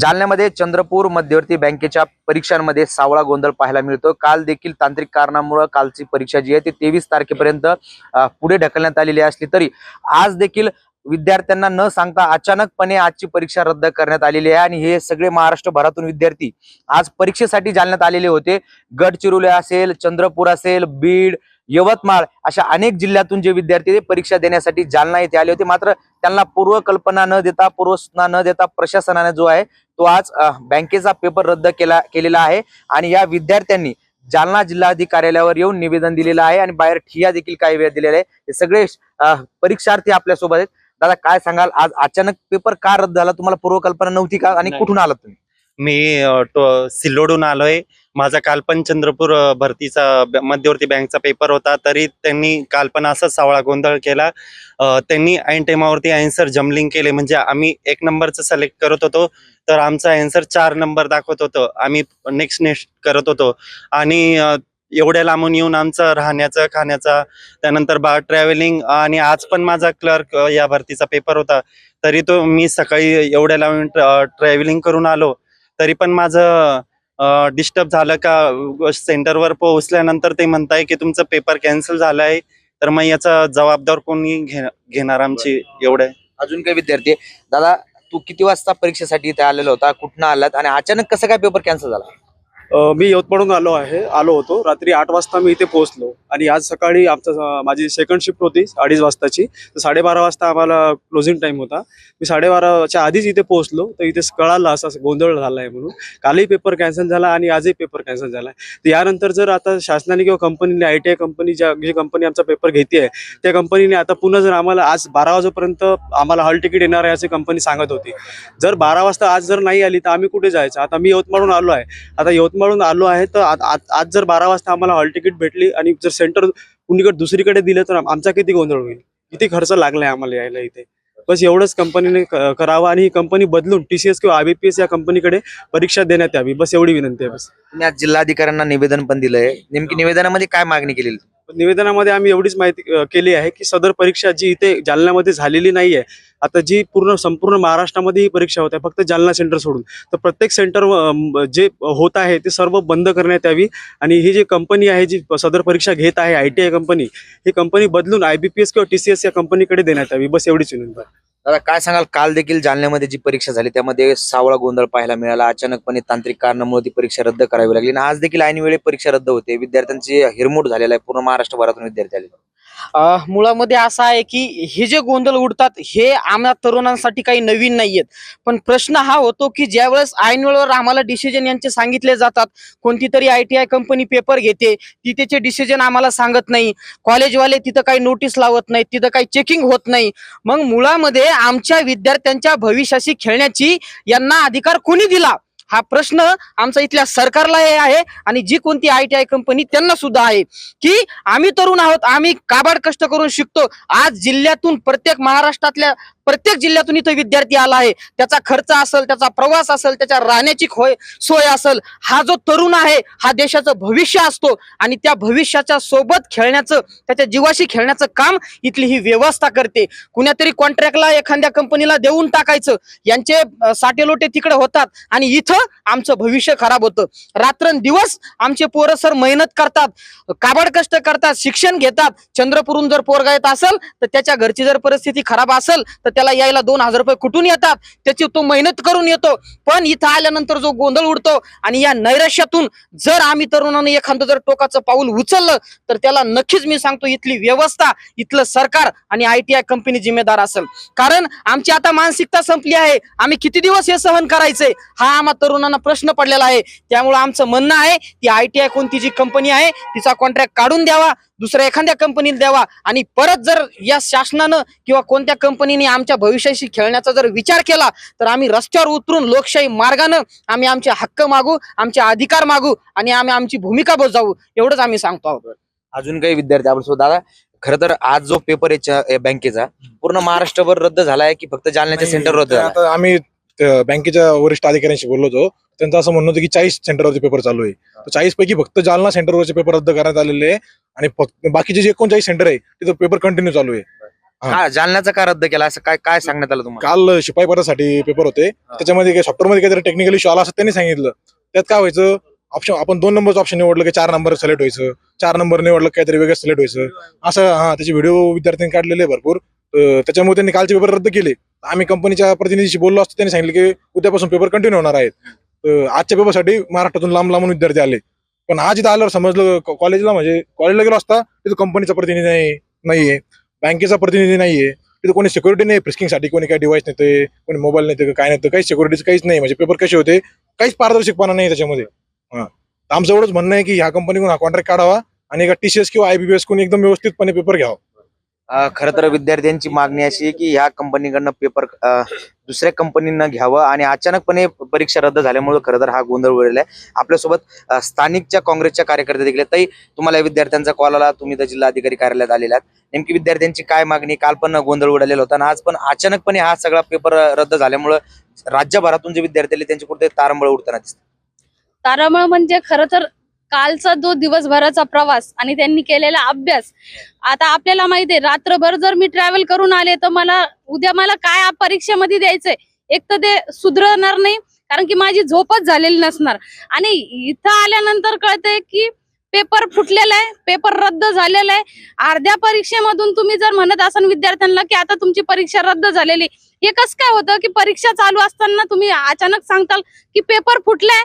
जालन्यामध्ये चंद्रपूर मध्यवर्ती बँकेच्या परीक्षांमध्ये सावळा गोंधळ पाहायला मिळतो। काल देखील तांत्रिक कारणामुळे कालची परीक्षा जी आहे ती 23 तारखेपर्यंत पुढे ढकलण्यात आलेली असली तरी आज देखील विद्यार्थ्यांना न सांगता अचानकपणे आजची परीक्षा रद्द करण्यात आलेली आहे आणि हे सगळे महाराष्ट्रभरातून विद्यार्थी आज परीक्षेसाठी जालन्यात आलेले होते। गडचिरोली असेल, चंद्रपूर असेल, बीड, यवतमाळ अशा अनेक जिल्ह्यातून जे विद्यार्थी परीक्षा देण्यासाठी जालना येथे आले होते, मात्र त्यांना पूर्वकल्पना न देता, पूर्वसूचना न देता प्रशासनाने जो आहे तो आज बँकेचा पेपर रद्द केलेला आहे आणि या विद्यार्थ्यांनी जालना जिल्हाधिकारी कार्यालयावर येऊन निवेदन दिलेलं आहे आणि बाहेर ठिय्या देखील काही वेळ दिलेला आहे। हे सगळे परीक्षार्थी आपल्या सोबत आहेत। दादा, काय सांगाल, आज अचानक पेपर का रद्द झाला? तुम्हाला पूर्वकल्पना नव्हती का आणि कुठून आलात तुम्ही? मी सिल्लोडून आलोय। माझा काल पण चंद्रपूर भरतीचा मध्यवर्ती बँकचा पेपर होता, तरी त्यांनी काल पण असा सावळा गोंधळ केला। त्यांनी ऐन टाइमावरती आन्सर जम्बलिंग केले, म्हणजे आम्ही 1 नंबरचं सिलेक्ट करत होतो तर आमचा आन्सर 4 नंबर दाखवत होतं, आम्ही नेक्स्ट करत होतो आणि एवढ्या लांबून येऊन आमचं राहण्याचं, खाण्याचा, त्यानंतर ट्रॅव्हलिंग, आणि आज पण माझा क्लर्क या भरतीचा पेपर होता, तरी तो मी सकाळी एवढ्या लांबून ट्रॅव्हलिंग करून आलो, तरी पण माझं डिस्टर्ब झालं का सेंटरवर पोहोचल्यानंतर ते म्हणताय की तुमचा पेपर कॅन्सल झालाय, तर मग याचा जबाबदार कोणी घेणार आमची? एवढे अजून काही विद्यार्थी? दादा, तू किती वाजता परीक्षेसाठी इथे आलेला होता, कुठनं आलात आणि अचानक कसं काय पेपर कॅन्सल झाला? मी यवतमाळहून आलो होतो। रात्री 8 वाजता मी इथे पोहोचलो आणि आज सकाळी माझी सेकंड शिफ्ट होती 2:30 वाजताची, तर 12:30 वाजता आम्हाला क्लोजिंग टाइम होता। मी 12:30च्या आधीच इथे पोहोचलो, तर इथे कळालं असा गोंधळ झाला आहे म्हणून। कालही पेपर कॅन्सल झाला आणि आजही पेपर कॅन्सल झाला आहे। तर यानंतर जर आता शासनाने किंवा कंपनीने, ITI कंपनी जी कंपनी आमचा पेपर घेते आहे, त्या कंपनीने आता पुन्हा जर आम्हाला आज 12 वाजेपर्यंत आम्हाला हॉल तिकीट येणार आहे अशी कंपनी सांगत होती। जर 12 वाजता आज जर नाही आली तर आम्ही कुठे जायचं? आता मी यवतमाळहून आलो आहे, म्हणून आलो आहे, तर आज जर 12 वाजता आम्हाला हॉल तिकीट भेटली आणि जर सेंटर कुणीकडे दुसरीकडे दिलं तर आमचा किती गोंधळ होईल, किती खर्च लागलाय आम्हाला यायला इथे। बस एवढंच कंपनीने करावं आणि ही कंपनी बदलून TCS किंवा IBPS या कंपनीकडे परीक्षा देण्यात यावी, बस एवढी विनंती आहे। बस तुम्ही आज जिल्हाधिकाऱ्यांना निवेदन पण दिलंय, नेमकी निवेदनामध्ये काय मागणी केलेली? निवेदनामध्ये आम्ही एवढीच माहिती केली आहे की सदर परीक्षा जी इथे जालन्यामध्ये झालेली नाहीये, आता जी संपूर्ण महाराष्ट्रामध्ये ही परीक्षा होत आहे, फक्त जालना सेंटर सोडून, तर प्रत्येक सेंटर जे होत आहे ते सर्व बंद करण्यात यावी आणि ही जी कंपनी आहे जी सदर परीक्षा घेत आहे ITI कंपनी, ही कंपनी बदलून IBPS किंवा TCS या कंपनीकडे देण्यात यावी, बस एवढीच विनंती आहे। दादा, काय सांगाल, काल देखील जालन्यामध्ये जी परीक्षा झाली त्यामध्ये सावळा गोंधळ पाहायला मिळाला, अचानकपणे तांत्रिक कारणामुळे ती परीक्षा रद्द करावी लागली आणि आज देखील ऐन वेळी परीक्षा रद्द होते, विद्यार्थ्यांची हिरमोड झालेला आहे, पूर्ण महाराष्ट्रभरातून विद्यार्थी आले। मुळामध्ये असं आहे की हे जे गोंधळ उडतात हे आम्हा तरुणांसाठी काही नवीन नाहीयेत, पण प्रश्न हा होतो की ज्यावेळेस ऐन वेळेवर आम्हाला डिसिजन यांचे सांगितले जातात, कोणती तरी ITI कंपनी पेपर घेते, ती त्याचे डिसिजन आम्हाला सांगत नाही, कॉलेजवाले तिथं काही नोटीस लावत नाही, तिथं काही चेकिंग होत नाही, मग मुळामध्ये आमच्या विद्यार्थ्यांच्या भविष्याशी खेळण्याची यांना अधिकार कोणी दिला? हा प्रश्न आमचा इथल्या सरकारला आहे आणि जी कोणती ITI कंपनी त्यांना सुद्धा आहे की आम्ही तरुण आहोत, आम्ही काबाड कष्ट करून शिकतो। आज जिल्ह्यातून, प्रत्येक महाराष्ट्रातल्या प्रत्येक जिल्ह्यातून इथं विद्यार्थी आला आहे, त्याचा खर्च असेल, त्याचा प्रवास असेल, त्याच्या राहण्याची सोय असेल, हा जो तरुण आहे हा देशाचं भविष्य असतो आणि त्या भविष्याच्या सोबत खेळण्याचं, त्याच्या जीवाशी खेळण्याचं काम इथली ही व्यवस्था करते। कुण्यातरी कॉन्ट्रॅक्टला एखाद्या कंपनीला देऊन टाकायचं, यांचे साटेलोटे तिकडे होतात आणि इथं आमचं भविष्य खराब होतं। रात्रंदिवस आमचे पोरं सर मेहनत करतात, काबाड कष्ट करतात, शिक्षण घेतात। चंद्रपूरहून जर पोरगा येत असेल तर त्याच्या घरची जर परिस्थिती खराब असेल तर त्याला यायला 2000 रुपये कुठून येतात, त्याची तो मेहनत करून येतो, पण इथं आल्यानंतर जो गोंधळ उडतो आणि या नैराश्यातून जर आम्ही तरुणांनी एखादं जर टोकाचं पाऊल उचललं तर त्याला नक्कीच मी सांगतो इथली व्यवस्था, इथलं सरकार आणि ITI कंपनी जिम्मेदार असेल। कारण आमची आता मानसिकता संपली आहे, आम्ही किती दिवस हे सहन करायचंय हा आम्हा तरुणांना प्रश्न पडलेला आहे। त्यामुळे आमचं म्हणणं आहे की ITI कोणती जी कंपनी आहे तिचा कॉन्ट्रॅक्ट काढून द्यावा, दुसऱ्या एखाद्या कंपनीला द्यावा आणि परत जर या शासनानं किंवा कोणत्या कंपनीने आमच्या भविष्याशी खेळण्याचा जर विचार केला तर आम्ही रस्त्यावर उतरून लोकशाही मार्गानं आम्ही आमचे हक्क मागू, आमचे अधिकार मागू आणि आम्ही आमची भूमिका बजावू, एवढंच आम्ही सांगतो आहोत। अजून काही विद्यार्थी आपण? दादा, खर तर आज जो पेपर आहे बँकेचा पूर्ण महाराष्ट्रभर रद्द झालाय की फक्त जालन्याच्या सेंटर रद्द झाला? आता आम्ही बँकेच्या वरिष्ठ अधिकाऱ्यांशी बोललो होतो, त्यांचं असं म्हणणं होतं की 40 सेंटरवरचे पेपर चालू आहे, तर 40 पैकी फक्त जालना सेंटरवरचे पेपर रद्द करण्यात आलेले आहे आणि फक्त बाकीचे जे 39 सेंटर आहे तिथं पेपर कंटिन्यू चालू आहे। जालन्याचा का रद्द केला असं काय काय सांगण्यात आलं तुम्हाला? काल शिपाई पदासाठी पेपर होते, त्याच्यामध्ये काही सॉफ्टवेअर मध्ये काहीतरी टेक्निकल इश्यू आला असं त्यांनी सांगितलं. त्यात काय व्हायचं, ऑप्शन आपण 2 नंबरचं ऑप्शन निवडलं की 4 नंबर सिलेक्ट व्हायचं, 4 नंबर निवडलं काहीतरी वेगळं सिलेक्ट व्हायचं असं. त्याचे व्हिडिओ विद्यार्थ्यांनी काढलेले भरपूर. त्याच्यामुळे त्यांनी कालचे पेपर रद्द केले. आम्ही कंपनीच्या प्रतिनिधीशी बोललो असतो, त्यांनी सांगितलं की उद्यापासून पेपर कंटिन्यू होणार आहेत. आजच्या पेपरसाठी महाराष्ट्रातून लांब लांबून विद्यार्थी आले, पण आज इथं आल्यावर समजलं कॉलेजला गेलो असता तिथं कंपनीचा प्रतिनिधी नाहीये, बँकेचा प्रतिनिधी नाहीये, तिथं कोणी सिक्युरिटी नाही फ्रिस्किंगसाठी, कोणी काही डिव्हाइस नेते, कोणी मोबाईल नेते, काय नाही, काही सिक्युरिटीचं काहीच नाही. म्हणजे पेपर कसे होते काहीच पारदर्शकपणा नाही त्याच्यामध्ये. आमचं एवढंच म्हणणं आहे की ह्या कंपनीकडून हा कॉन्ट्रॅक्ट काढावा आणि एका TCS किंवा IBPS कोणी एकदम व्यवस्थितपणे पेपर घ्यावा. खरं तर विद्यार्थ्यांची मागणी अशी आहे की ह्या कंपनीकडनं पेपर दुसऱ्या कंपनीनं घ्यावं आणि अचानकपणे परीक्षा रद्द झाल्यामुळे खरं तर हा गोंधळ उडलेला आहे. आपल्यासोबत स्थानिकच्या काँग्रेसच्या कार्यकर्ते देखील आहेत. ताई, तुम्हाला विद्यार्थ्यांचा कॉल आला, तुम्ही तर जिल्हाधिकारी कार्यालयात आलेला आहात. नेमकी विद्यार्थ्यांची काय मागणी? काल पण गोंधळ उडालेला होता आणि आज पण अचानकपणे हा सगळा पेपर रद्द झाल्यामुळे राज्यभरातून जे विद्यार्थी आले त्यांचे कुठे तारंबळ उडताना दिसतं. तारामळ म्हणजे खरं तर कालचा जो दिवसभराचा प्रवास आणि त्यांनी केलेला अभ्यास. आता आपल्याला माहिती आहे, रात्रभर जर मी ट्रॅव्हल करून आले तर उद्या मला काय परीक्षेमध्ये द्यायचंय, एक तर ते सुधरणार नाही कारण की माझी झोपच झालेली नसणार. आणि इथं आल्यानंतर कळतंय की पेपर फुटलेला आहे, पेपर रद्द झालेला आहे. अर्ध्या परीक्षेमधून तुम्ही जर म्हणत असाल विद्यार्थ्यांना की आता तुमची परीक्षा रद्द झालेली, हे कसं काय होतं की परीक्षा चालू असताना तुम्ही अचानक सांगताल की पेपर फुटलाय,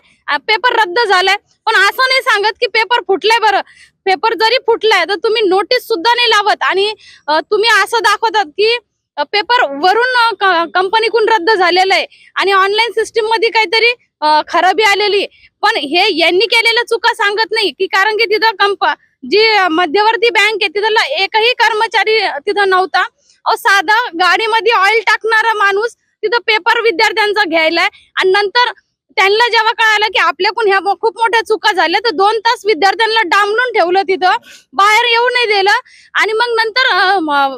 पेपर रद्द झालाय. पण असं नाही सांगत की पेपर फुटलाय. बरं, पेपर जरी फुटलाय तर तुम्ही नोटीस सुद्धा नाही लावत आणि तुम्ही असं दाखवतात की पेपर वरून कंपनीकडून रद्द झालेला आहे आणि ऑनलाईन सिस्टीम मध्ये काहीतरी खराबी आलेली. पण हे यांनी केलेल्या चुका सांगत नाही की कारण की तिथं जी मध्यवर्ती बँक आहे तिथला एकही कर्मचारी तिथं नव्हता. साधा गाडीमध्ये ऑइल टाकणारा माणूस तिथं पेपर विद्यार्थ्यांचा घ्यायलाय आणि नंतर त्यांना जेव्हा कळालं की आपल्याकडून ह्या खूप मोठ्या चुका झाल्या तर 2 तास विद्यार्थ्यांना डांबून ठेवलं, तिथं बाहेर येऊ नाही दिलं. आणि मग नंतर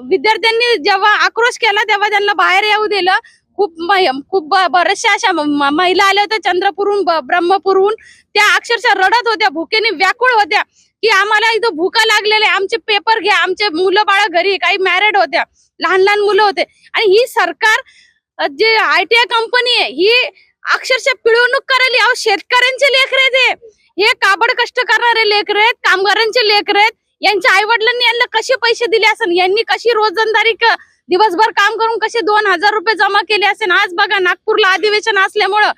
विद्यार्थ्यांनी जेव्हा आक्रोश केला तेव्हा त्यांना बाहेर येऊ दिलं. खूप बऱ्याचशा अशा महिला आल्या होत्या चंद्रपूरहून, ब्रह्मपूरहून. त्या अक्षरशः रडत होत्या, भुकेने व्याकुळ होत्या की आम्हाला इथं भुका लागलेल्या, आमचे पेपर घ्या. आमचे मुलं बाळा घरी, काही मॅरिड होत्या, लहान लहान मुलं होते. आणि ही सरकार जे ITI कंपनी आहे ही अक्षरशः पिळवणूक करायली. अहो, शेतकऱ्यांचे लेकर आहेत हे काबड कष्ट करणारे लेकर आहेत, कामगारांचे लेकर आहेत. यांच्या आई वडिलांनी यांना कसे पैसे दिले असेल, यांनी कशी रोजंदारी दिवसभर काम करून कसे 2000 रुपये जमा केले असेल. आज बघा नागपूरला अधिवेशन असल्यामुळं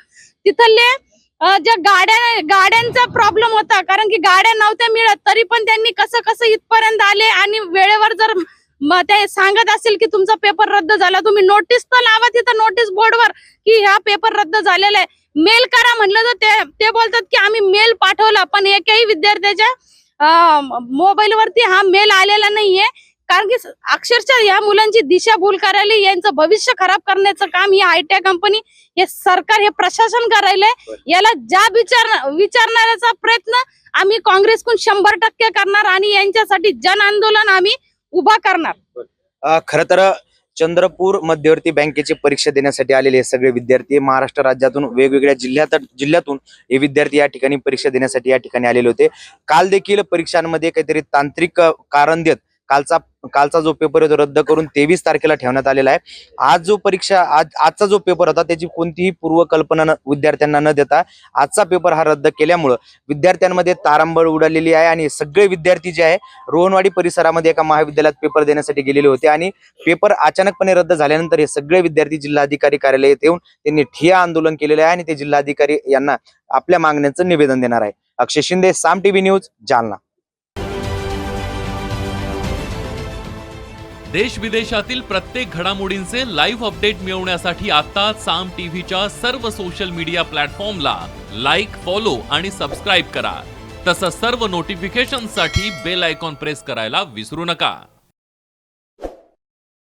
तिथले ज्या गाड्यांचा प्रॉब्लेम होता कारण की गाड्या नव्हत्या मिळत, तरी पण त्यांनी कसं इथपर्यंत आले. आणि वेळेवर जर ते सांगत असेल की तुमचा पेपर रद्द झाला, तुम्ही नोटीस तर लावा तिथं नोटीस बोर्डवर की हा पेपर रद्द झालेला आहे. मेल करा म्हणलं तर ते बोलतात की आम्ही मेल पाठवला, पण एकही विद्यार्थ्याच्या मोबाईल वरती हा मेल आलेला नाहीये. कारण की अक्षरशः या मुलांची दिशाभूल करायला, यांचं भविष्य खराब करण्याचं काम ही ITI कंपनी, हे सरकार, हे प्रशासन करायलंय. याला विचारण्याचा प्रयत्न आम्ही काँग्रेसकडून 100% करणार आणि यांच्यासाठी जन आंदोलन आम्ही उभा करणार. खरं तर चंद्रपूर मध्यवर्ती बँकेची परीक्षा देण्यासाठी आलेले हे सगळे विद्यार्थी महाराष्ट्र राज्यातून वेगवेगळ्या जिल्ह्यातून हे विद्यार्थी या ठिकाणी परीक्षा देण्यासाठी या ठिकाणी आलेले होते. काल देखील परीक्षांमध्ये काहीतरी तांत्रिक कारण देत कालचा जो पेपर आहे तो रद्द करून 23 तारखेला ठेवण्यात आलेला आहे. आजचा जो पेपर होता त्याची कोणतीही पूर्वकल्पना विद्यार्थ्यांना न देता आजचा पेपर हा रद्द केल्यामुळं विद्यार्थ्यांमध्ये तारांबळ उडालेली आहे. आणि सगळे विद्यार्थी जे आहे रोहनवाडी परिसरामध्ये एका महाविद्यालयात पेपर देण्यासाठी गेलेले होते आणि पेपर अचानकपणे रद्द झाल्यानंतर हे सगळे विद्यार्थी जिल्हाधिकारी कार्यालयात येऊन त्यांनी ठिय्या आंदोलन केलेलं आहे आणि ते जिल्हाधिकारी यांना आपल्या मागण्यांचं निवेदन देणार आहे. अक्षय शिंदे, साम TV न्यूज, जालना. देश विदेशातील प्रत्येक घडामोडींचे लाईव्ह अपडेट मिळवण्यासाठी आता साम टीव्हीच्या सर्व सोशल मीडिया प्लॅटफॉर्मला लाईक, फॉलो आणि सबस्क्राईब करा. तसंच सर्व नोटिफिकेशनसाठी बेल आयकॉन प्रेस करायला विसरू नका.